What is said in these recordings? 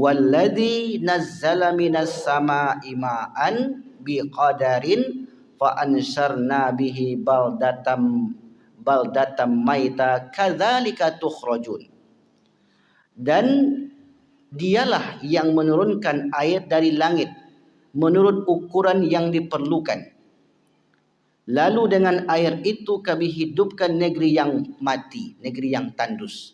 Walladzi nazzala minas sama'i ma'an biqadarin fa ansharna bihi baldatan maita kadzalika tukhrajun. Dan dialah yang menurunkan air dari langit menurut ukuran yang diperlukan. Lalu dengan air itu kami hidupkan negeri yang mati, negeri yang tandus.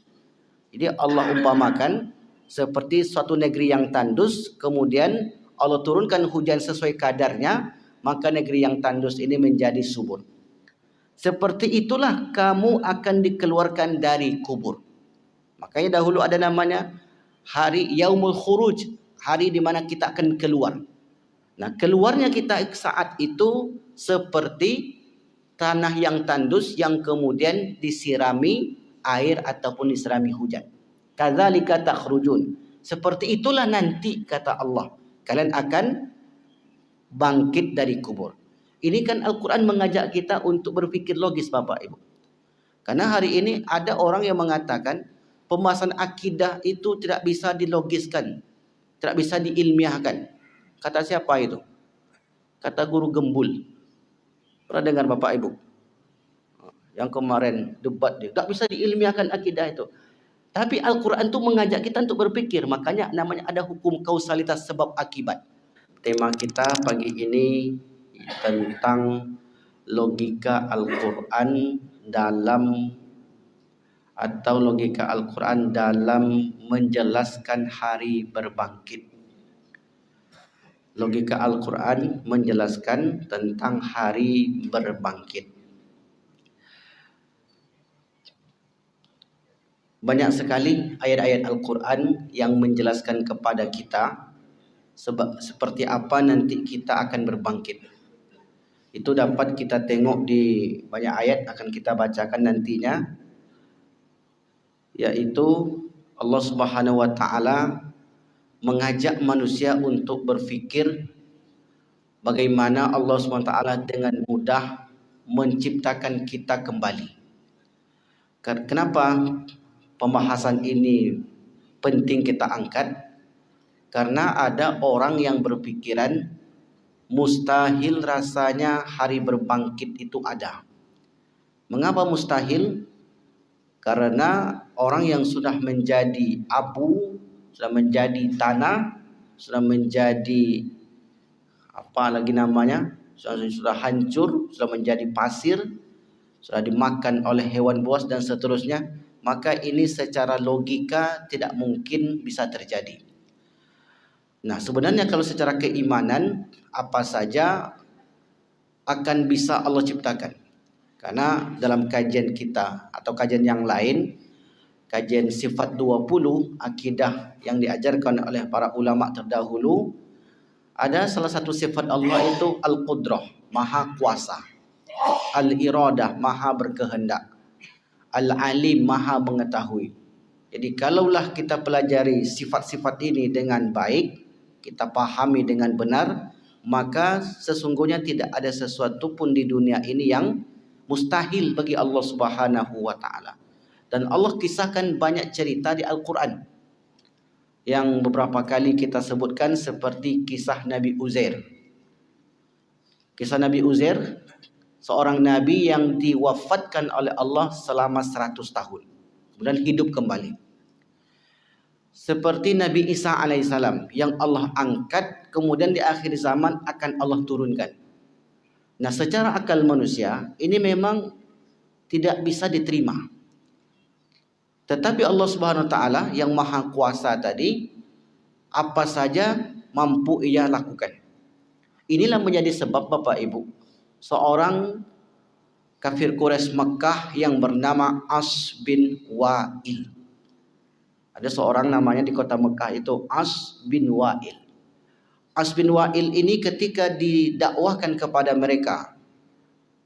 Jadi Allah umpamakan seperti suatu negeri yang tandus, kemudian Allah turunkan hujan sesuai kadarnya, maka negeri yang tandus ini menjadi subur. Seperti itulah kamu akan dikeluarkan dari kubur. Makanya dahulu ada namanya hari Yaumul Khuruj, hari di mana kita akan keluar. Nah, keluarnya kita saat itu seperti tanah yang tandus yang kemudian disirami air ataupun disirami hujan. Kadzalika takhrujun. Seperti itulah nanti kata Allah, kalian akan bangkit dari kubur. Ini kan Al-Quran mengajak kita untuk berpikir logis Bapak Ibu. Karena hari ini ada orang yang mengatakan pembahasan akidah itu tidak bisa dilogiskan, tidak bisa diilmiahkan. Kata siapa itu? Kata guru Gembul. Pernah dengar Bapak Ibu? Yang kemarin debat dia. Tak bisa diilmiahkan akidah itu. Tapi Al-Quran itu mengajak kita untuk berpikir. Makanya namanya ada hukum kausalitas sebab akibat. Tema kita pagi ini tentang logika Al-Quran dalam menjelaskan hari berbangkit. Logika Al-Quran menjelaskan tentang hari berbangkit. Banyak sekali ayat-ayat Al-Quran yang menjelaskan kepada kita seperti apa nanti kita akan berbangkit. Itu dapat kita tengok di banyak ayat akan kita bacakan nantinya, yaitu Allah Subhanahu wa taala mengajak manusia untuk berfikir bagaimana Allah Subhanahu wa taala dengan mudah menciptakan kita kembali. Kenapa pembahasan ini penting kita angkat? Karena ada orang yang berpikiran mustahil rasanya hari berbangkit itu ada. Mengapa mustahil? Karena orang yang sudah menjadi abu, sudah menjadi tanah, sudah menjadi apa lagi namanya, sudah hancur, sudah menjadi pasir, sudah dimakan oleh hewan buas dan seterusnya, maka ini secara logika tidak mungkin bisa terjadi. Nah, sebenarnya kalau secara keimanan apa saja akan bisa Allah ciptakan. Karena dalam kajian kita atau kajian yang lain, kajian sifat 20 akidah yang diajarkan oleh para ulama terdahulu, ada salah satu sifat Allah itu Al-Qudrah, maha kuasa, Al-Iradah, maha berkehendak, Al-Alim, maha mengetahui. Jadi kalaulah kita pelajari sifat-sifat ini dengan baik, kita pahami dengan benar, maka sesungguhnya tidak ada sesuatu pun di dunia ini yang mustahil bagi Allah Subhanahu wa taala. Dan Allah kisahkan banyak cerita di Al-Quran yang beberapa kali kita sebutkan, seperti kisah Nabi Uzair. Kisah Nabi Uzair, seorang nabi yang diwafatkan oleh Allah selama 100 tahun, kemudian hidup kembali. Seperti Nabi Isa alaihissalam yang Allah angkat, kemudian di akhir zaman akan Allah turunkan. Nah, secara akal manusia ini memang tidak bisa diterima. Tetapi Allah Subhanahu wa taala yang maha kuasa tadi, apa saja mampu ia lakukan. Inilah menjadi sebab Bapak Ibu, seorang kafir Quraisy Mekah yang bernama As bin Wa'il. Ada seorang namanya di kota Mekah itu As bin Wa'il. As bin Wa'il ini ketika didakwahkan kepada mereka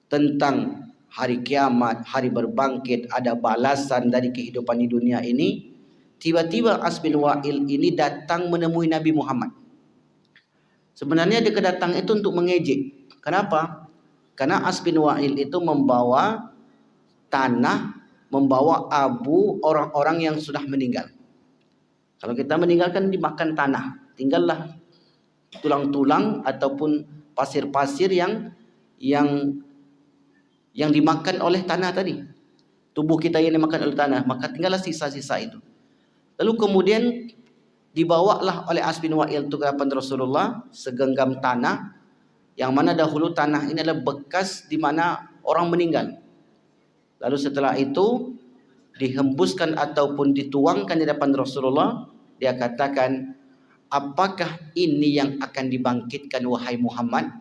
tentang hari kiamat, hari berbangkit, ada balasan dari kehidupan di dunia ini, tiba-tiba As bin Wa'il ini datang menemui Nabi Muhammad. Sebenarnya dia kedatang itu untuk mengejek. Kenapa? Karena As bin Wa'il itu membawa tanah, membawa abu orang-orang yang sudah meninggal. Kalau kita meninggalkan dimakan tanah, tinggallah tulang-tulang ataupun pasir-pasir yang dimakan oleh tanah tadi. Tubuh kita yang dimakan oleh tanah, maka tinggallah sisa-sisa itu. Lalu kemudian dibawalah oleh As bin Wa'il itu ke hadapan Rasulullah segenggam tanah, yang mana dahulu tanah ini adalah bekas di mana orang meninggal. Lalu setelah itu dihembuskan ataupun dituangkan di hadapan Rasulullah. Dia katakan, apakah ini yang akan dibangkitkan wahai Muhammad?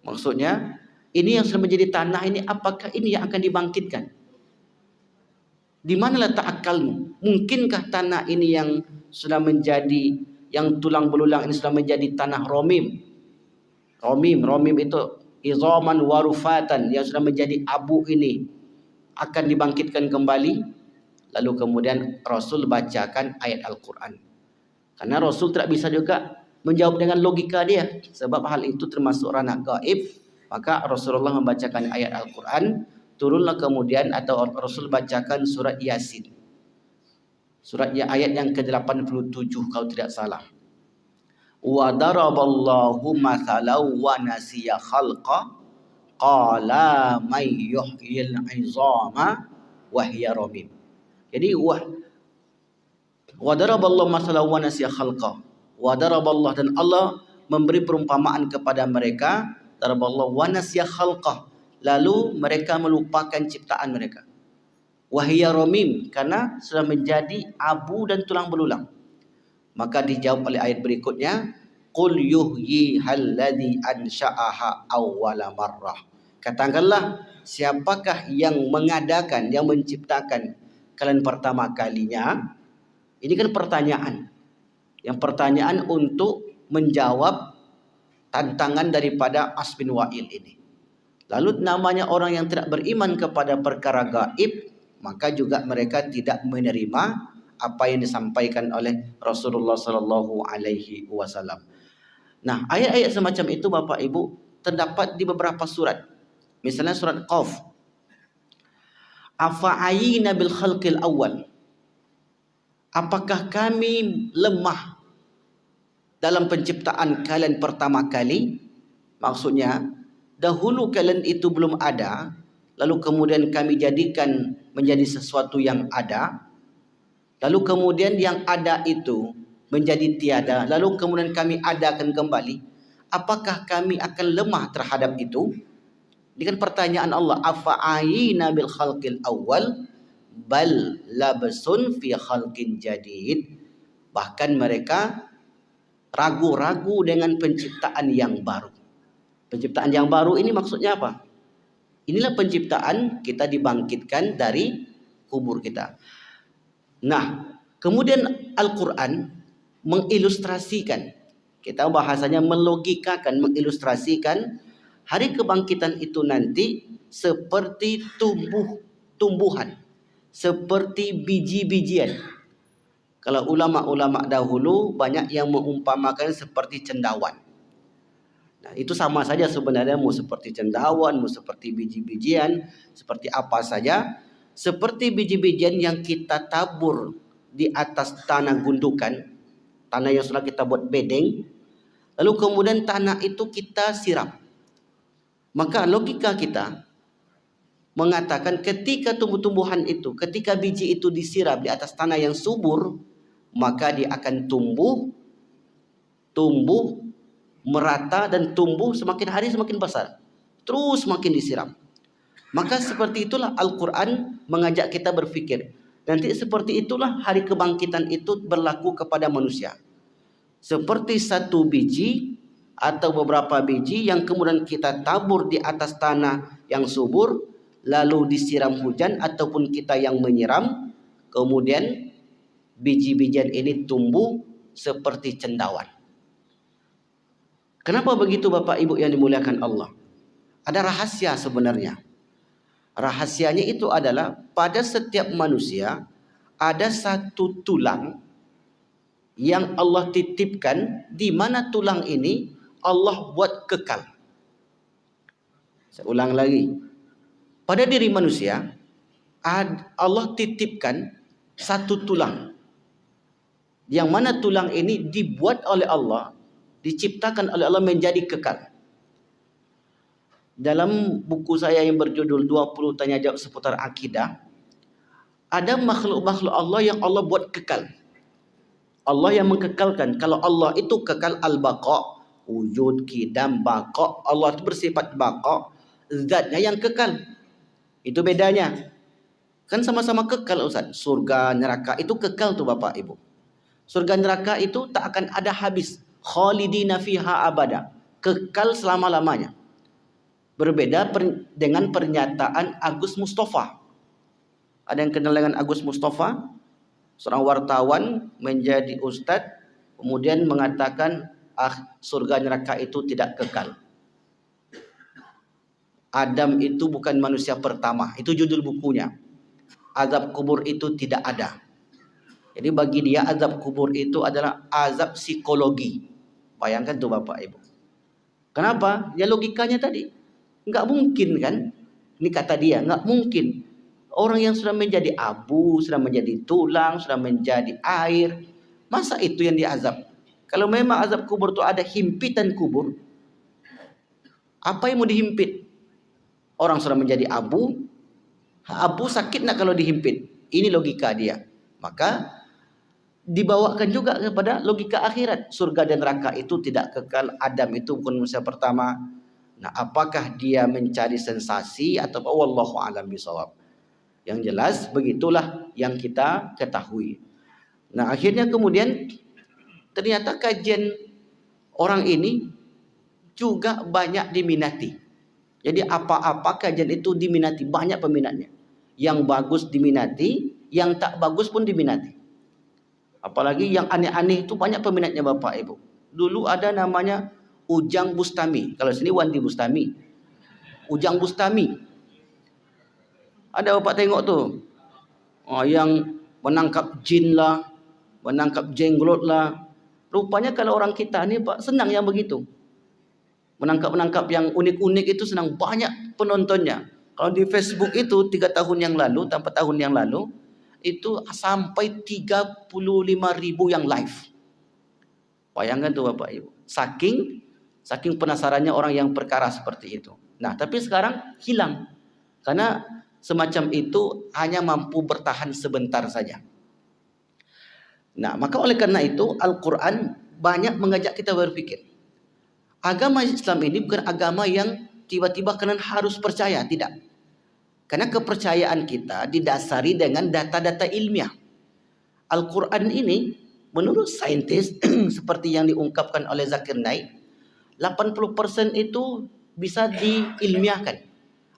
Maksudnya, ini yang sudah menjadi tanah ini, apakah ini yang akan dibangkitkan? Di mana letak akalmu? Mungkinkah tanah ini yang sudah menjadi, yang tulang belulang ini sudah menjadi tanah romim? Romim itu izaman warufatan, yang sudah menjadi abu ini akan dibangkitkan kembali. Lalu kemudian Rasul bacakan ayat Al-Quran. Karena Rasul tidak bisa juga menjawab dengan logika dia, sebab hal itu termasuk ranah gaib. Maka Rasulullah membacakan ayat Al-Quran. Turunlah kemudian, atau Rasul bacakan surat Yasin, surat ayat yang ke-87 kalau tidak salah. Wa daraballahu mathalan wa nasiya khalqa qala may yuhyil 'izama wa hiya ramim. Jadi wa daraballahu mathalan wa nasiya khalqa. Wa daraballahu, dan Allah memberi perumpamaan kepada mereka, daraballahu wa nasiya khalqa, lalu mereka melupakan ciptaan mereka. Wa hiya ramim, karena sudah menjadi abu dan tulang belulang. Maka dijawab oleh ayat berikutnya, qul yuhyihal ladzi ansha'aha awwala marrah. Katakanlah, siapakah yang mengadakan, yang menciptakan kalian pertama kalinya? Ini kan pertanyaan. Yang pertanyaan untuk menjawab tantangan daripada As bin Wa'il ini. Lalu namanya orang yang tidak beriman kepada perkara gaib, maka juga mereka tidak menerima apa yang disampaikan oleh Rasulullah sallallahu alaihi wasallam. Nah, ayat-ayat semacam itu Bapak Ibu terdapat di beberapa surat. Misalnya surat Qaf. Afa'ayina bil khalqil awal. Apakah kami lemah dalam penciptaan kalian pertama kali? Maksudnya, dahulu kalian itu belum ada, lalu kemudian kami jadikan menjadi sesuatu yang ada. Lalu kemudian yang ada itu menjadi tiada, lalu kemudian kami adakan kembali. Apakah kami akan lemah terhadap itu? Ini kan pertanyaan Allah. Afa'ayina bil khalqil awal bal labsun fi khalqin jadid. Bahkan mereka ragu-ragu dengan penciptaan yang baru. Penciptaan yang baru ini maksudnya apa? Inilah penciptaan kita dibangkitkan dari kubur kita. Nah, kemudian Al-Quran mengilustrasikan, kita bahasanya melogikakan, mengilustrasikan hari kebangkitan itu nanti seperti tumbuhan, seperti biji-bijian. Kalau ulama-ulama dahulu banyak yang mengumpamakan seperti cendawan. Nah, itu sama saja sebenarnya, mau seperti cendawan, mau seperti biji-bijian, seperti apa saja. Seperti biji-bijian yang kita tabur di atas tanah gundukan, tanah yang sudah kita buat bedeng, lalu kemudian tanah itu kita siram. Maka logika kita mengatakan ketika tumbuh-tumbuhan itu, ketika biji itu disiram di atas tanah yang subur, maka dia akan tumbuh merata dan tumbuh semakin hari semakin besar, terus semakin disiram. Maka seperti itulah Al-Quran mengajak kita berfikir. Nanti seperti itulah hari kebangkitan itu berlaku kepada manusia. Seperti satu biji atau beberapa biji yang kemudian kita tabur di atas tanah yang subur, lalu disiram hujan ataupun kita yang menyiram, kemudian biji-bijian ini tumbuh seperti cendawan. Kenapa begitu Bapak Ibu yang dimuliakan Allah? Ada rahasia sebenarnya. Rahasianya itu adalah pada setiap manusia ada satu tulang yang Allah titipkan, di mana tulang ini Allah buat kekal. Saya ulang lagi. Pada diri manusia Allah titipkan satu tulang Yang mana tulang ini dibuat oleh Allah, diciptakan oleh Allah menjadi kekal. Dalam buku saya yang berjudul 20 tanya jawab seputar akidah, ada makhluk-makhluk Allah yang Allah buat kekal. Allah yang mengekalkan. Kalau Allah itu kekal al-baqa, wujud, qidam, baqa. Allah itu bersifat baqa, zatnya yang kekal. Itu bedanya. Kan sama-sama kekal Ustaz. Surga, neraka itu kekal tuh Bapak Ibu. Surga neraka itu tak akan ada habis. Khalidina fiha abada. Kekal selama-lamanya. Berbeda dengan pernyataan Agus Mustafa. Ada yang kenal dengan Agus Mustafa? Seorang wartawan menjadi ustadz, kemudian mengatakan, surga neraka itu tidak kekal. Adam itu bukan manusia pertama. Itu judul bukunya. Azab kubur itu tidak ada. Jadi bagi dia azab kubur itu adalah azab psikologi. Bayangkan tuh Bapak Ibu. Kenapa? Ya logikanya tadi. Nggak mungkin kan? Ini kata dia, nggak mungkin. Orang yang sudah menjadi abu, sudah menjadi tulang, sudah menjadi air. Masa itu yang diazab? Kalau memang azab kubur itu ada himpitan kubur, apa yang mau dihimpit? Orang sudah menjadi abu. Abu sakit nak kalau dihimpit? Ini logika dia. Maka dibawakan juga kepada logika akhirat. Surga dan neraka itu tidak kekal. Adam itu bukan manusia pertama. Nah, apakah dia mencari sensasi atau wallahu a'lam bishawab? Yang jelas begitulah yang kita ketahui. Nah, akhirnya kemudian ternyata kajian orang ini juga banyak diminati. Jadi apa-apa kajian itu diminati, banyak peminatnya. Yang bagus diminati, yang tak bagus pun diminati. Apalagi yang aneh-aneh itu banyak peminatnya Bapak Ibu. Dulu ada namanya Ujang Bustami. Kalau sini Wandi Bustami. Ujang Bustami. Ada Bapak tengok tuh. Yang menangkap jin lah, menangkap jenglot lah. Rupanya kalau orang kita ni Pak senang yang begitu. Menangkap-menangkap yang unik-unik itu senang, banyak penontonnya. Kalau di Facebook itu 3 tahun yang lalu, 4 tahun yang lalu, itu sampai 35.000 yang live. Bayangkan tuh Bapak Ibu. Saking penasarannya orang yang perkara seperti itu. Nah, tapi sekarang hilang. Karena semacam itu hanya mampu bertahan sebentar saja. Nah, maka oleh karena itu Al-Quran banyak mengajak kita berpikir. Agama Islam ini bukan agama yang tiba-tiba kalian harus percaya, tidak. Karena kepercayaan kita didasari dengan data-data ilmiah. Al-Quran ini menurut saintis seperti yang diungkapkan oleh Zakir Naik, 80% itu bisa diilmiahkan.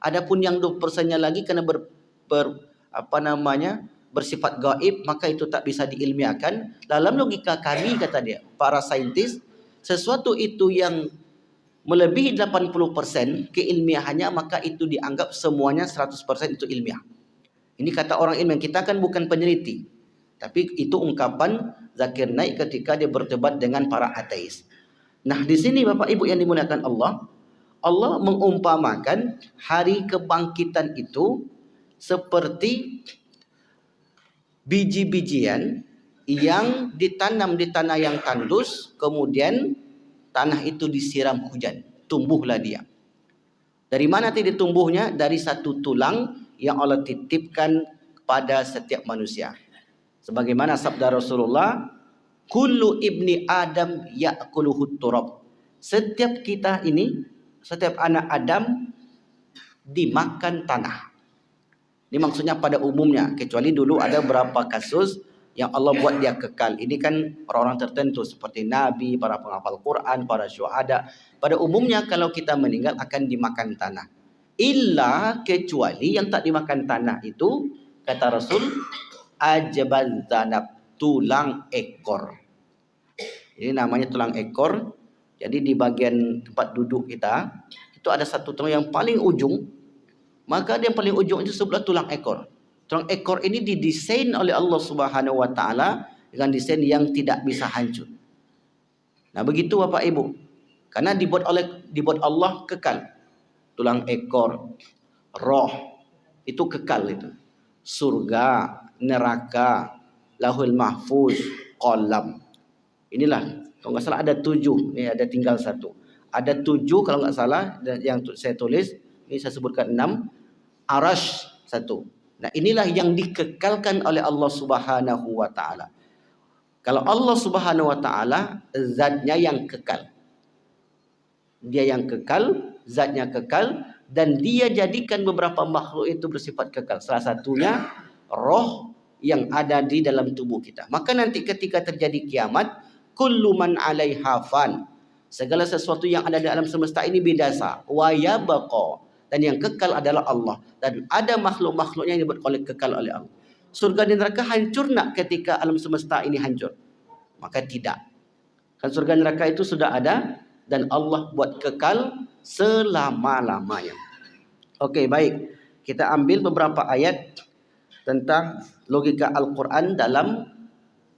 Adapun yang 20%-nya lagi karena bersifat gaib, maka itu tak bisa diilmiahkan. Dalam logika kami, kata dia, para saintis, sesuatu itu yang melebihi 80% keilmiahannya, maka itu dianggap semuanya 100% itu ilmiah. Ini kata orang ilmiah, kita kan bukan peneliti. Tapi itu ungkapan Zakir Naik ketika dia berdebat dengan para ateis. Nah, di sini Bapak Ibu yang dimuliakan Allah, Allah mengumpamakan hari kebangkitan itu seperti biji-bijian yang ditanam di tanah yang tandus, kemudian tanah itu disiram hujan, tumbuhlah dia. Dari mana tadi tumbuhnya? Dari satu tulang yang Allah titipkan pada setiap manusia. Sebagaimana sabda Rasulullah, kullu ibni Adam ya'kuluhut turab. Setiap kita ini, setiap anak Adam dimakan tanah. Ini maksudnya pada umumnya, kecuali dulu ada beberapa kasus yang Allah buat dia kekal. Ini kan orang-orang tertentu seperti Nabi, para penghafal Quran, para syuhada. Pada umumnya kalau kita meninggal akan dimakan tanah. Illa kecuali yang tak dimakan tanah itu, kata Rasul, ajbal zanab, tulang ekor. Ini namanya tulang ekor. Jadi di bagian tempat duduk kita, itu ada satu tulang yang paling ujung. Maka yang paling ujung itu sebelah tulang ekor. Tulang ekor ini didesain oleh Allah Subhanahu wa taala dengan desain yang tidak bisa hancur. Nah, begitu Bapak Ibu. Karena dibuat Allah kekal. Tulang ekor, roh itu kekal itu. Surga, neraka, Lauhul Mahfuz, qalam. Inilah, kalau nggak salah ada 7, ini ada tinggal 1. Ada 7 kalau nggak salah yang saya tulis, ini saya sebutkan 6. Arash 1. Nah, inilah yang dikekalkan oleh Allah Subhanahu wa taala. Kalau Allah Subhanahu wa taala zatnya yang kekal. Dia yang kekal, zatnya kekal, dan dia jadikan beberapa makhluk itu bersifat kekal. Salah satunya roh yang ada di dalam tubuh kita. Maka nanti ketika terjadi kiamat, kullu man 'alaiha fan. Segala sesuatu yang ada di alam semesta ini binasa, wa yabqa, dan yang kekal adalah Allah. Dan ada makhluk-makhluknya yang dibuat kekal oleh Allah. Surga dan neraka hancur nak ketika alam semesta ini hancur? Maka tidak. Kan surga neraka itu sudah ada dan Allah buat kekal selama-lamanya. Okey, baik. Kita ambil beberapa ayat tentang logika Al-Quran dalam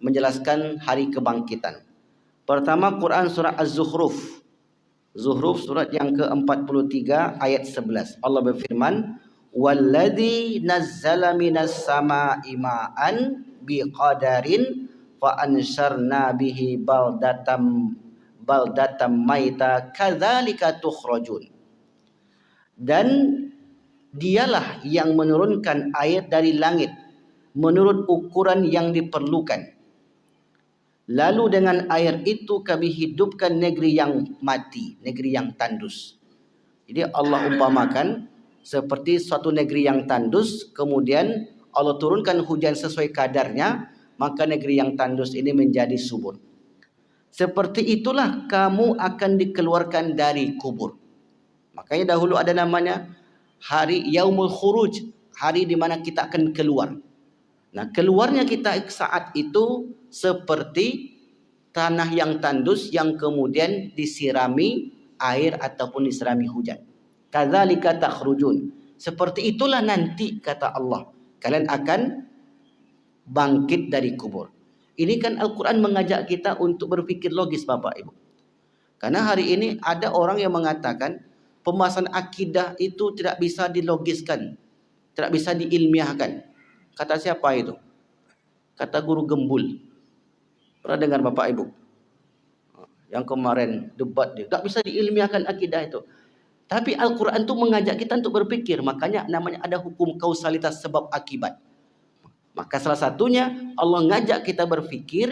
menjelaskan hari kebangkitan. Pertama, Quran surah Az-Zukhruf. Zuhruf surat yang ke-43 ayat 11. Allah berfirman, "Walladzi nazzala minas samaa'i ma'an biqadarin fa ansharna bihi baldatan maita kadzalika tukhrajun." Dan dialah yang menurunkan air dari langit menurut ukuran yang diperlukan. Lalu dengan air itu kami hidupkan negeri yang mati, negeri yang tandus. Jadi Allah umpamakan seperti suatu negeri yang tandus, kemudian Allah turunkan hujan sesuai kadarnya, maka negeri yang tandus ini menjadi subur. Seperti itulah kamu akan dikeluarkan dari kubur. Makanya dahulu ada namanya hari Yaumul Khuruj, hari di mana kita akan keluar. Nah, keluarnya kita saat itu seperti tanah yang tandus yang kemudian disirami air ataupun disirami hujan. Kadzalika takhrujun. Seperti itulah nanti kata Allah, kalian akan bangkit dari kubur. Ini kan Al-Quran mengajak kita untuk berpikir logis, Bapak Ibu. Karena hari ini ada orang yang mengatakan pembahasan akidah itu tidak bisa dilogiskan, tidak bisa diilmiahkan. Kata siapa itu? Kata guru Gembul. Pernah dengar Bapak Ibu? Yang kemarin debat dia. Tak bisa diilmiahkan akidah itu. Tapi Al-Quran itu mengajak kita untuk berpikir. Makanya namanya ada hukum kausalitas sebab akibat. Maka salah satunya Allah ngajak kita berpikir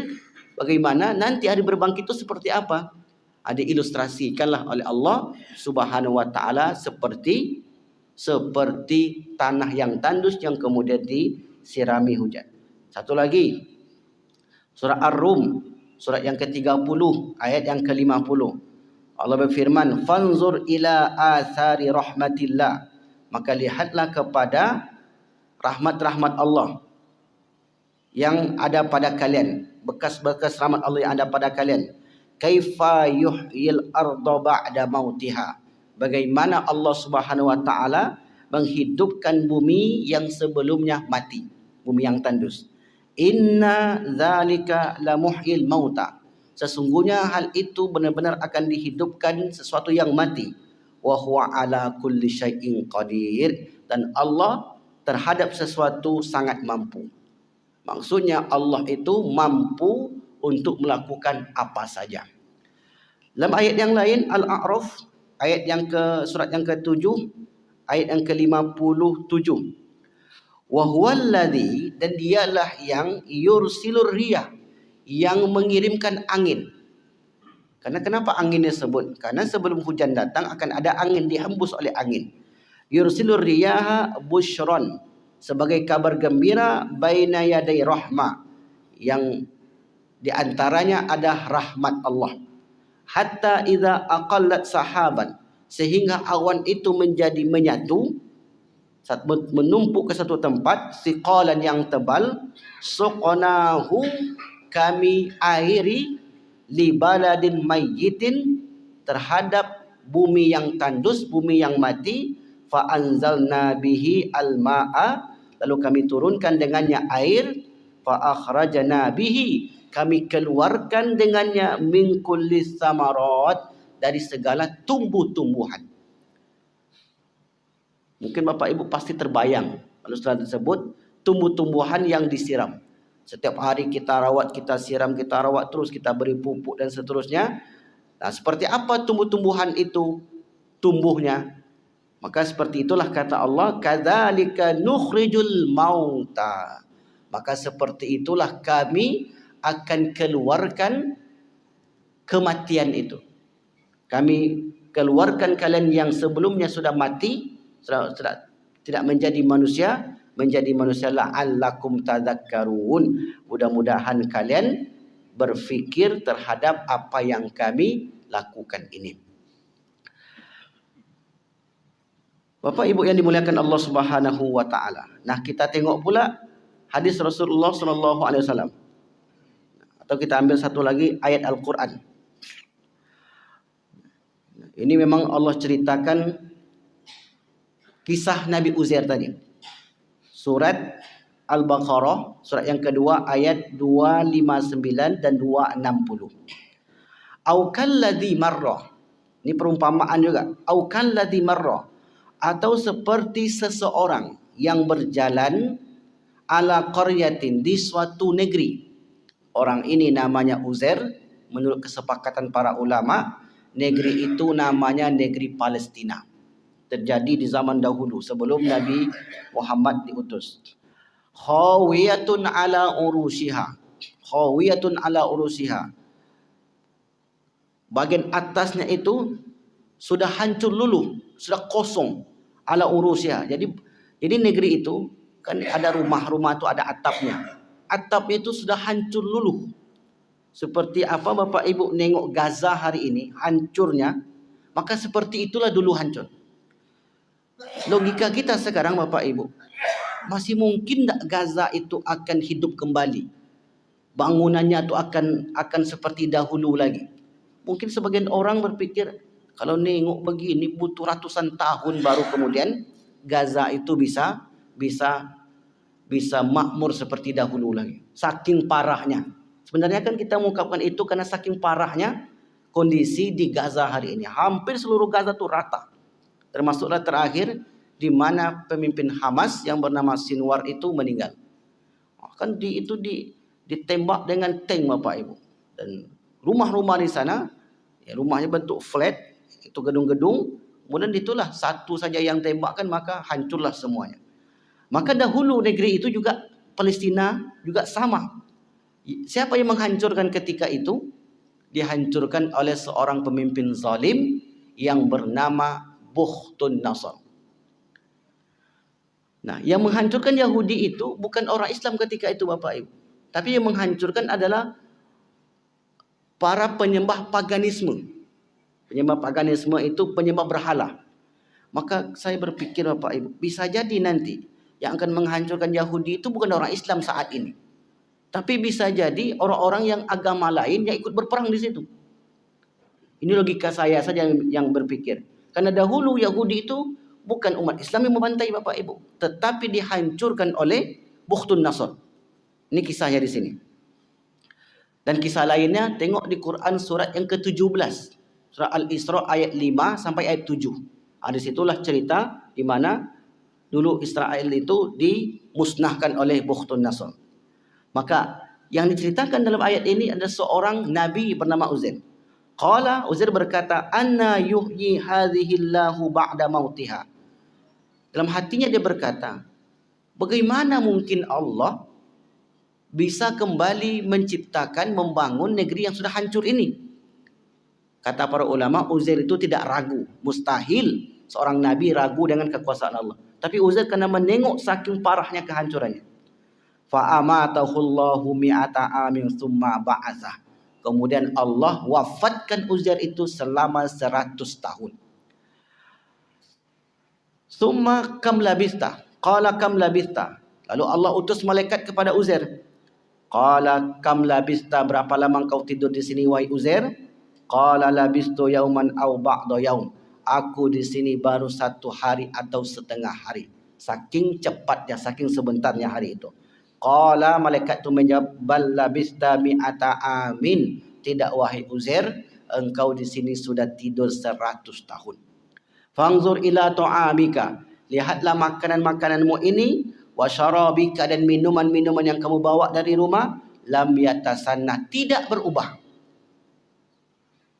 bagaimana nanti hari berbangkit itu seperti apa. Ada ilustrasikanlah oleh Allah Subhanahu wa taala seperti tanah yang tandus yang kemudian disirami hujan. Satu lagi, surah Ar-Rum, surat yang ke-30, ayat yang ke-50. Allah berfirman, "Fanzur ila athari rahmatillah." Maka lihatlah kepada rahmat-rahmat Allah yang ada pada kalian, bekas-bekas rahmat Allah yang ada pada kalian. Kaifa yuhyil arda ba'da mautiha. Bagaimana Allah Subhanahu wa taala menghidupkan bumi yang sebelumnya mati, bumi yang tandus. Inna dzalika la muhyil mauta. Sesungguhnya hal itu benar-benar akan dihidupkan sesuatu yang mati. Wa huwa ala kulli syai'in qadir. Dan Allah terhadap sesuatu sangat mampu. Maksudnya Allah itu mampu untuk melakukan apa saja. Dalam ayat yang lain, Al-A'raf, ayat yang surat yang ke-7, ayat yang ke-57. Wa huwallazi, dan dialah yang yursilur riyah, yang mengirimkan angin. Karena kenapa angin disebut? Karena sebelum hujan datang akan ada angin, dihembus oleh angin. Yursilur riyaha busyron, sebagai kabar gembira, baina yaday rahmah, yang di antaranya ada rahmat Allah. Hatta idza aqallat sahaban, sehingga awan itu menjadi menyatu, saat menumpuk ke satu tempat, siqalan yang tebal, suqnahu, kami airi, li baladin mayyitin, terhadap bumi yang tandus, bumi yang mati, fa anzalna bihi al-ma'a, lalu kami turunkan dengannya air, fa akhrajna bihi, kami keluarkan dengannya min kulli samarat, dari segala tumbuh-tumbuhan. Mungkin Bapak Ibu pasti terbayang kalau setelah tersebut tumbuh-tumbuhan yang disiram. Setiap hari kita rawat, kita siram, kita rawat terus, kita beri pupuk dan seterusnya. Nah, seperti apa tumbuh-tumbuhan itu tumbuhnya? Maka seperti itulah kata Allah, kadzalika nukhrijul mauta. Maka seperti itulah kami akan keluarkan kematian itu. Kami keluarkan kalian yang sebelumnya sudah mati, sudah tidak menjadi manusia la'allakum tadzakkarun. Mudah-mudahan kalian berfikir terhadap apa yang kami lakukan ini. Bapak Ibu yang dimuliakan Allah Subhanahu wa taala. Nah, kita tengok pula hadis Rasulullah sallallahu alaihi wasallam. Atau kita ambil satu lagi ayat Al-Qur'an. Ini memang Allah ceritakan kisah Nabi Uzair tadi. Surat Al-Baqarah, surat yang kedua ayat 259 dan 260. Au kalladzi marra. Ini perumpamaan juga. Au kalladzi marra, atau seperti seseorang yang berjalan ala qaryatin, di suatu negeri. Orang ini namanya Uzair, menurut kesepakatan para ulama, negeri itu namanya negeri Palestina. Terjadi di zaman dahulu sebelum Nabi Muhammad diutus. Khawiyatun ala urushiha. Khawiyatun ala urushiha. Bagian atasnya itu sudah hancur luluh, sudah kosong. Ala urushiha. Jadi negeri itu kan ada rumah-rumah itu ada atapnya. Atapnya itu sudah hancur luluh. Seperti apa Bapak Ibu nengok Gaza hari ini hancurnya, maka seperti itulah dulu hancur. Logika kita sekarang Bapak Ibu, masih mungkin tak Gaza itu akan hidup kembali? Bangunannya itu akan seperti dahulu lagi? Mungkin sebagian orang berpikir, kalau nengok begini butuh ratusan tahun baru kemudian Gaza itu bisa makmur seperti dahulu lagi. Saking parahnya. Sebenarnya kan kita mengungkapkan itu karena saking parahnya kondisi di Gaza hari ini. Hampir seluruh Gaza itu rata. Termasuklah terakhir di mana pemimpin Hamas yang bernama Sinwar itu meninggal. Kan ditembak dengan tank Bapak Ibu. Dan rumah-rumah di sana, ya rumahnya bentuk flat, itu gedung-gedung, kemudian itulah satu saja yang tembakkan maka hancurlah semuanya. Maka dahulu negeri itu juga Palestina juga sama. Siapa yang menghancurkan ketika itu? Dihancurkan oleh seorang pemimpin zalim yang bernama Bukhtun Nasr. Nah, yang menghancurkan Yahudi itu bukan orang Islam ketika itu Bapak Ibu. Tapi yang menghancurkan adalah para penyembah paganisme. Penyembah paganisme itu penyembah berhala. Maka saya berpikir Bapak Ibu, bisa jadi nanti yang akan menghancurkan Yahudi itu bukan orang Islam saat ini. Tapi bisa jadi orang-orang yang agama lain yang ikut berperang di situ. Ini logika saya saja yang berpikir. Karena dahulu Yahudi itu bukan umat Islam yang membantai Bapak Ibu, tetapi dihancurkan oleh Bukhtun Nasr. Ini kisahnya di sini. Dan kisah lainnya tengok di Quran surat yang ke-17. Surah Al-Isra ayat 5 sampai ayat 7. Di situlah cerita di mana dulu Israel itu dimusnahkan oleh Bukhtun Nasr. Maka yang diceritakan dalam ayat ini ada seorang nabi bernama Uzair. Qala, Uzair berkata, anna yuhyi hadhillahu ba'da mautiha. Dalam hatinya dia berkata, bagaimana mungkin Allah bisa kembali menciptakan, membangun negeri yang sudah hancur ini? Kata para ulama, Uzair itu tidak ragu. Mustahil seorang nabi ragu dengan kekuasaan Allah. Tapi Uzair karena menengok saking parahnya kehancurannya. Fa'amatahu Allahu mi'ata amin summa ba'athah. Kemudian Allah wafatkan Uzair itu selama 100 tahun. Summa kam labista. Qala kam labista. Lalu Allah utus malaikat kepada Uzair. Qala kam labista, berapa lama kau tidur di sini wahai Uzair? Qala labistu yauman aw ba'da yaum. Aku di sini baru 1 hari atau setengah hari. Saking cepatnya, saking sebentarnya hari itu. Qala, malaikat itu menjawab, bal labista mi'ata amin. Tidak wahai Uzair, engkau di sini sudah tidur 100 tahun. Fangzur ila ta'amika. Lihatlah makanan-makananmu ini. wa syarabika, dan minuman-minuman yang kamu bawa dari rumah, lam yatasanna, tidak berubah.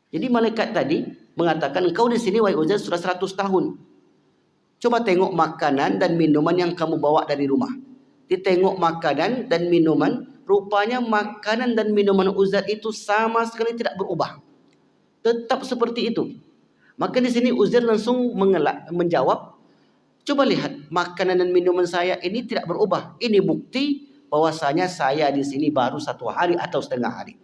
Jadi malaikat tadi mengatakan, engkau di sini wahai Uzair sudah 100 tahun. Coba tengok makanan dan minuman yang kamu bawa dari rumah. Ditengok makanan dan minuman, rupanya makanan dan minuman Uzair itu sama sekali tidak berubah. Tetap seperti itu. Maka di sini Uzair langsung menjawab, coba lihat makanan dan minuman saya ini tidak berubah. Ini bukti bahwasanya saya di sini baru 1 hari atau setengah hari.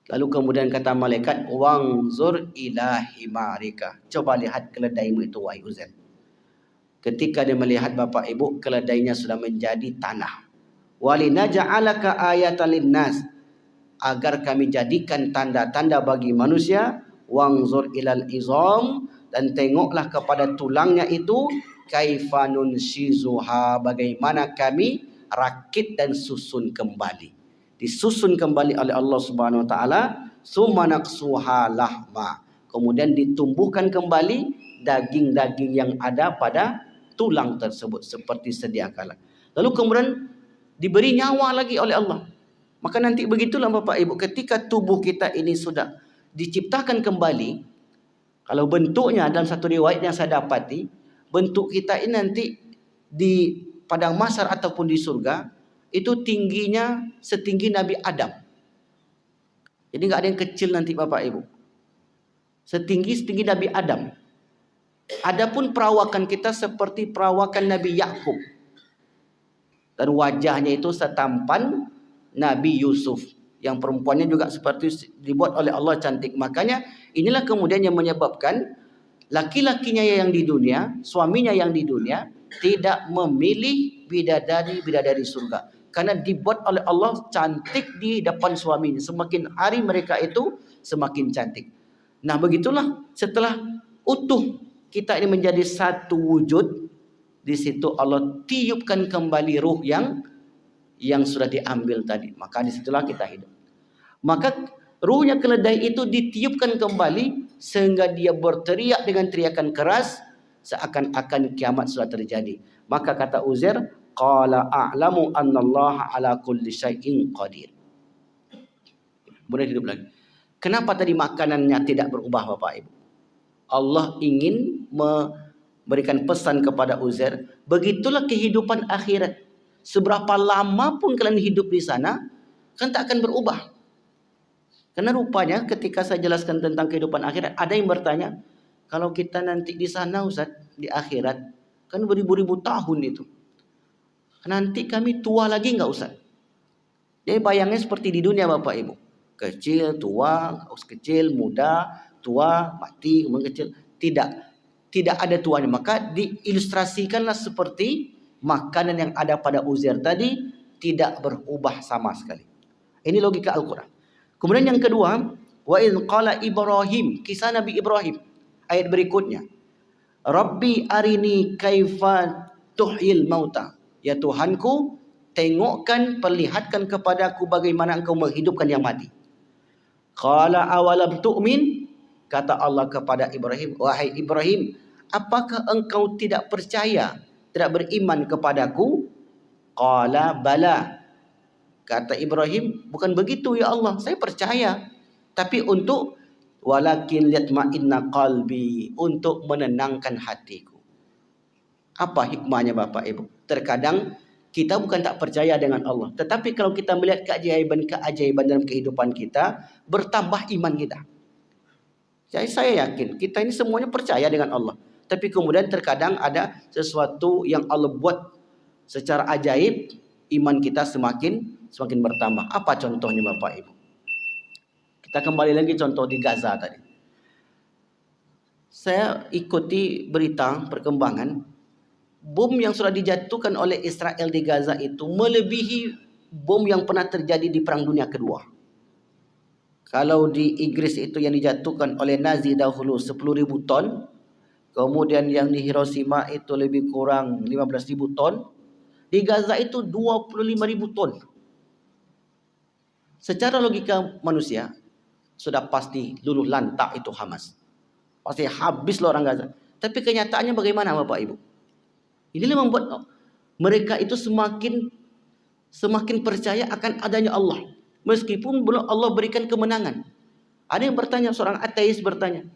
Lalu kemudian kata malaikat, wangzur ila himarika. Coba lihat keledaimu itu wahai Uzair. Ketika dia melihat bapak ibu, keledainya sudah menjadi tanah. Walinaja'alaka ayatan linnas, agar kami jadikan tanda-tanda bagi manusia. Wangzur ilal izam, dan tengoklah kepada tulangnya itu. Kaifanun shizuha, bagaimana kami rakit dan susun kembali. Disusun kembali oleh Allah Subhanahu wa taala. Sumanaksuha lahma, kemudian ditumbuhkan kembali daging-daging yang ada pada tulang tersebut seperti sedia kala. Lalu kemudian diberi nyawa lagi oleh Allah. Maka nanti begitulah Bapak Ibu, ketika tubuh kita ini sudah diciptakan kembali, kalau bentuknya dalam satu riwayat yang saya dapati, bentuk kita ini nanti di padang mahsyar ataupun di surga itu tingginya setinggi Nabi Adam. Jadi nggak ada yang kecil nanti Bapak Ibu. Setinggi Nabi Adam. Adapun perawakan kita seperti perawakan Nabi Yakub. Dan wajahnya itu setampan Nabi Yusuf. Yang perempuannya juga seperti dibuat oleh Allah cantik. Makanya inilah kemudian yang menyebabkan laki-lakinya yang di dunia, suaminya yang di dunia, tidak memilih bidadari surga. Karena dibuat oleh Allah cantik di depan suaminya. Semakin hari mereka itu semakin cantik. Nah begitulah setelah utuh kita ini menjadi satu wujud, di situ Allah tiupkan kembali ruh yang sudah diambil tadi. Maka disitulah kita hidup. Maka ruhnya keledai itu ditiupkan kembali sehingga dia berteriak dengan teriakan keras seakan-akan kiamat sudah terjadi. Maka kata Uzair, qala a'lamu annallaha ala kulli syai'in qadir. Kemudian hidup lagi. Kenapa tadi makanannya tidak berubah Bapak Ibu? Allah ingin memberikan pesan kepada Uzair, begitulah kehidupan akhirat. Seberapa lama pun kalian hidup di sana, kan tak akan berubah. Karena rupanya ketika saya jelaskan tentang kehidupan akhirat, ada yang bertanya, kalau kita nanti di sana Ustaz, di akhirat, kan beribu-ribu tahun itu. Nanti kami tua lagi enggak Ustaz? Jadi bayangnya seperti di dunia Bapak Ibu. Kecil, tua, kecil, muda, tua, mati, kemudian kecil. Tidak ada tuanya. Maka diilustrasikanlah seperti makanan yang ada pada Uzair tadi, tidak berubah sama sekali. Ini logika Al-Quran. Kemudian yang kedua, wa in qala Ibrahim, kisah Nabi Ibrahim. Ayat berikutnya. Rabbi arini kaifa tuhyil mauta. Ya Tuhanku, tengokkan, perlihatkan kepadaku bagaimana engkau menghidupkan yang mati. Qala awalam tu'min, kata Allah kepada Ibrahim, wahai Ibrahim, apakah engkau tidak percaya, tidak beriman kepadaku? Qala bala, kata Ibrahim, bukan begitu ya Allah, saya percaya, tapi untuk walakin yatma'inna qalbi, untuk menenangkan hatiku. Apa hikmahnya Bapak Ibu? Terkadang kita bukan tak percaya dengan Allah, tetapi kalau kita melihat keajaiban dalam kehidupan kita, bertambah iman kita. Jadi saya yakin kita ini semuanya percaya dengan Allah, tapi kemudian terkadang ada sesuatu yang Allah buat secara ajaib, iman kita semakin bertambah. Apa contohnya Bapak Ibu? Kita kembali lagi contoh di Gaza tadi. Saya ikuti berita perkembangan. Bom yang sudah dijatuhkan oleh Israel di Gaza itu melebihi bom yang pernah terjadi di Perang Dunia Kedua. Kalau di Inggris itu yang dijatuhkan oleh Nazi dahulu 10.000 ton. Kemudian yang di Hiroshima itu lebih kurang 15.000 ton. Di Gaza itu 25.000 ton. Secara logika manusia, sudah pasti luluh lantak itu Hamas. Pasti habis loh orang Gaza. Tapi kenyataannya bagaimana Bapak Ibu? Inilah membuat mereka itu semakin percaya akan adanya Allah, meskipun belum Allah berikan kemenangan. Ada yang bertanya, seorang ateis bertanya,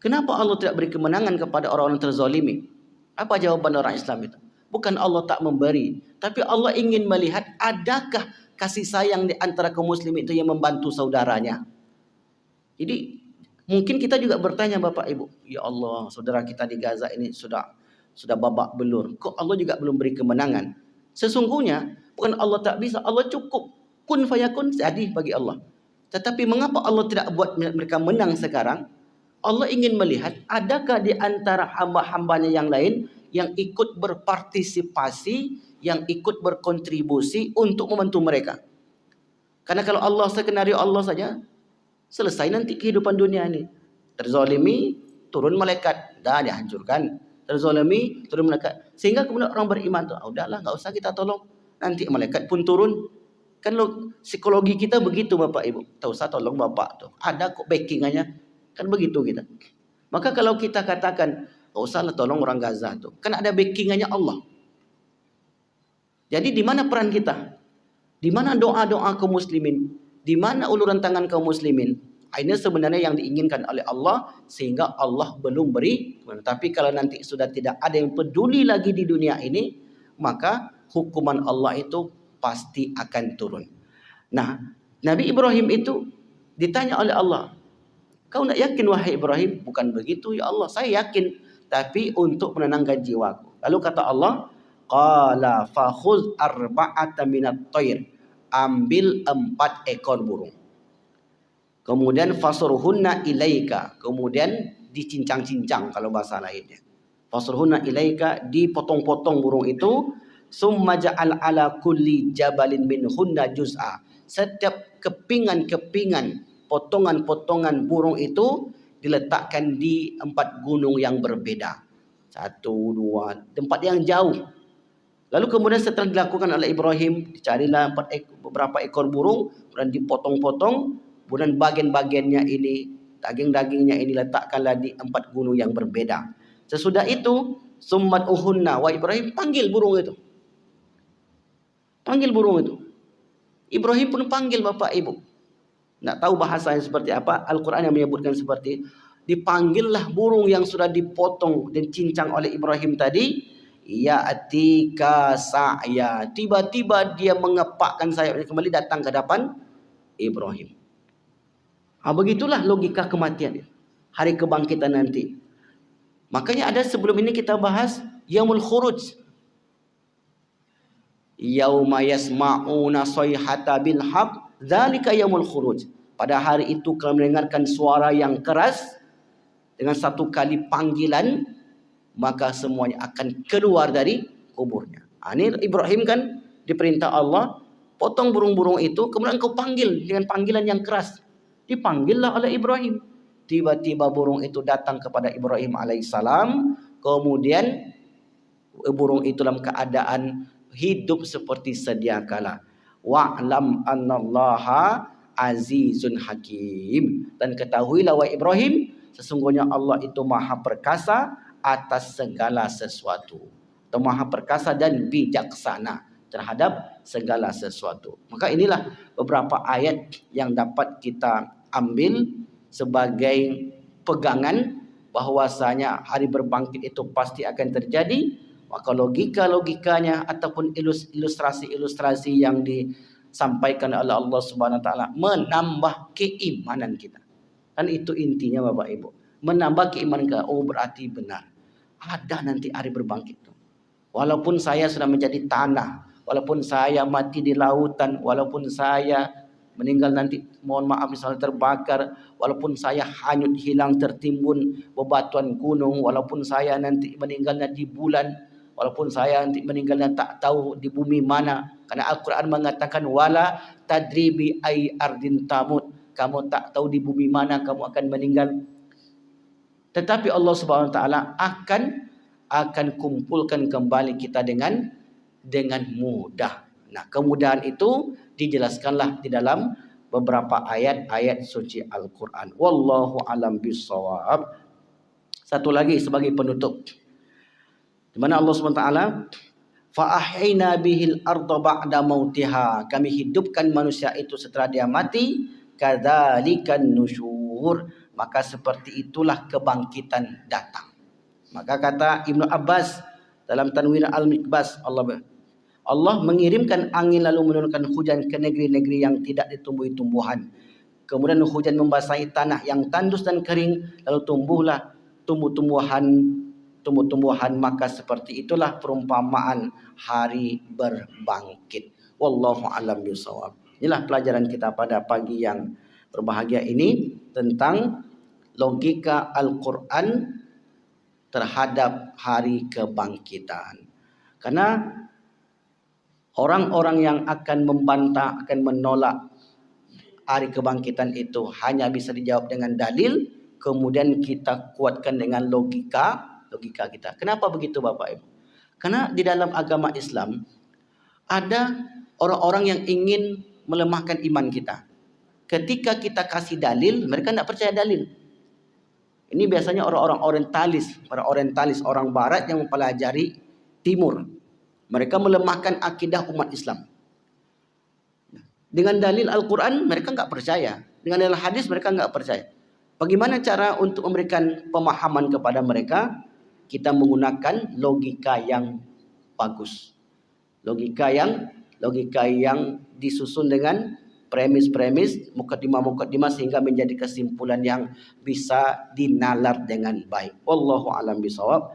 kenapa Allah tidak beri kemenangan kepada orang-orang terzalimi? Apa jawaban orang Islam itu? Bukan Allah tak memberi, tapi Allah ingin melihat adakah kasih sayang di antara kaum muslim itu yang membantu saudaranya. Jadi mungkin kita juga bertanya Bapak Ibu, ya Allah, saudara kita di Gaza ini sudah babak belur, kok Allah juga belum beri kemenangan? Sesungguhnya bukan Allah tak bisa, Allah cukup, kun fayakun, jadi bagi Allah. Tetapi mengapa Allah tidak buat mereka menang sekarang? Allah ingin melihat adakah di antara hamba-hambanya yang lain yang ikut berpartisipasi, yang ikut berkontribusi untuk membantu mereka. Karena kalau Allah skenario Allah saja, selesai nanti kehidupan dunia ini. Terzalimi, turun malaikat, dah dihancurkan. Terzalimi, turun malaikat. Sehingga kemudian orang beriman tu, udahlah, enggak usah kita tolong. Nanti malaikat pun turun. Kan psikologi kita begitu Bapak Ibu. Tak usah tolong Bapak tu. Ada kok backingannya. Kan begitu kita. Maka kalau kita katakan, enggak usahlah tolong orang Gaza tu. Kan ada backingannya Allah. Jadi di mana peran kita? Di mana doa-doa kaum muslimin? Di mana uluran tangan kaum muslimin? Ini sebenarnya yang diinginkan oleh Allah, sehingga Allah belum beri. Tapi kalau nanti sudah tidak ada yang peduli lagi di dunia ini, maka hukuman Allah itu pasti akan turun. Nah, Nabi Ibrahim itu ditanya oleh Allah, kau nak yakin wahai Ibrahim? Bukan begitu ya Allah, saya yakin, tapi untuk menenangkan jiwaku. Lalu kata Allah, qala fakhudh arba'ata minat tayr, ambil 4 ekor burung. Kemudian fasurhunna ilaika, kemudian dicincang-cincang kalau bahasa lainnya. Fasurhunna ilaika, dipotong-potong burung itu. Summa ja'al ala kulli jabalin minhunna juz'a. Setiap kepingan-kepingan, potongan-potongan burung itu diletakkan di 4 gunung yang berbeda. 1, 2, tempat yang jauh. Lalu kemudian setelah dilakukan oleh Ibrahim, dicarilah beberapa ekor burung, kemudian dipotong-potong, kemudian bagian-bagiannya ini, daging-dagingnya ini letakkanlah di 4 gunung yang berbeda. Sesudah itu, summat uhunna, wa Ibrahim panggil burung itu. Panggil burung itu. Ibrahim pun panggil Bapak Ibu. Nak tahu bahasanya seperti apa? Al-Quran yang menyebutkan seperti, dipanggillah burung yang sudah dipotong dan cincang oleh Ibrahim tadi. Ya'tika sa'ya. Tiba-tiba dia mengepakkan sayapnya kembali, datang ke hadapan Ibrahim. Begitulah logika kematian, hari kebangkitan nanti. Makanya ada sebelum ini kita bahas Yaumul Khuruj. Yauma yasma'una sayhata bil haqq, dzalika yaumul khuruj. Pada hari itu kalau mendengarkan suara yang keras dengan satu kali panggilan, maka semuanya akan keluar dari kuburnya. Ini Ibrahim kan diperintah Allah, potong burung-burung itu, kemudian kau panggil dengan panggilan yang keras. Dipanggillah oleh Ibrahim. Tiba-tiba burung itu datang kepada Ibrahim alaihissalam. Kemudian burung itu dalam keadaan hidup seperti sedia kala. Wa'lam annallaha azizun hakim. Dan ketahuilah wahai Ibrahim, sesungguhnya Allah itu maha perkasa atas segala sesuatu. Atau maha perkasa dan bijaksana terhadap segala sesuatu. Maka inilah beberapa ayat yang dapat kita ambil sebagai pegangan bahwasanya hari berbangkit itu pasti akan terjadi. Maka logikanya ataupun ilustrasi-ilustrasi yang disampaikan oleh Allah Subhanahu wa taala menambah keimanan kita. Kan itu intinya Bapak Ibu. Menambah keimanan kita. Oh, berarti benar. Ada nanti hari berbangkit itu. Walaupun saya sudah menjadi tanah, walaupun saya mati di lautan, walaupun saya meninggal nanti, mohon maaf misalnya terbakar, walaupun saya hanyut hilang tertimbun bebatuan gunung, walaupun saya nanti meninggalnya di bulan, walaupun saya nanti meninggalnya tak tahu di bumi mana. Karena Al-Quran mengatakan wala tadribi ay ardin tamut. Kamu tak tahu di bumi mana kamu akan meninggal. Tetapi Allah Subhanahu wa taala akan kumpulkan kembali kita dengan mudah. Nah, kemudahan itu dijelaskanlah di dalam beberapa ayat-ayat suci Al-Quran. Wallahu alam bissawab. Satu lagi sebagai penutup, di mana Allah SWT fa ahyaina bihil arda ba'da mautiha, kami hidupkan manusia itu setelah dia mati, kadzalikan nusyur, maka seperti itulah kebangkitan datang. Maka kata Ibnu Abbas dalam Tanwir Al-Mikbas, Allah mengirimkan angin lalu menurunkan hujan ke negeri-negeri yang tidak ditumbuhi tumbuhan. Kemudian hujan membasahi tanah yang tandus dan kering, lalu tumbuhlah tumbuh-tumbuhan, maka seperti itulah perumpamaan hari berbangkit. Wallahu a'lam bishawab. Inilah pelajaran kita pada pagi yang berbahagia ini tentang logika Al-Quran terhadap hari kebangkitan. Karena orang-orang yang akan membantah, akan menolak hari kebangkitan itu hanya bisa dijawab dengan dalil, kemudian kita kuatkan dengan logika kita. Kenapa begitu Bapak Ibu? Karena di dalam agama Islam ada orang-orang yang ingin melemahkan iman kita. Ketika kita kasih dalil, mereka tidak percaya dalil. Ini biasanya orang-orang orientalis, para orientalis, orang barat yang mempelajari timur. Mereka melemahkan akidah umat Islam. Dengan dalil Al-Quran mereka nggak percaya. Dengan dalil hadis mereka nggak percaya. Bagaimana cara untuk memberikan pemahaman kepada mereka? Kita menggunakan logika yang bagus. Logika yang disusun dengan premis-premis, mukadimah sehingga menjadi kesimpulan yang bisa dinalar dengan baik. Wallahu a'lam bishawab.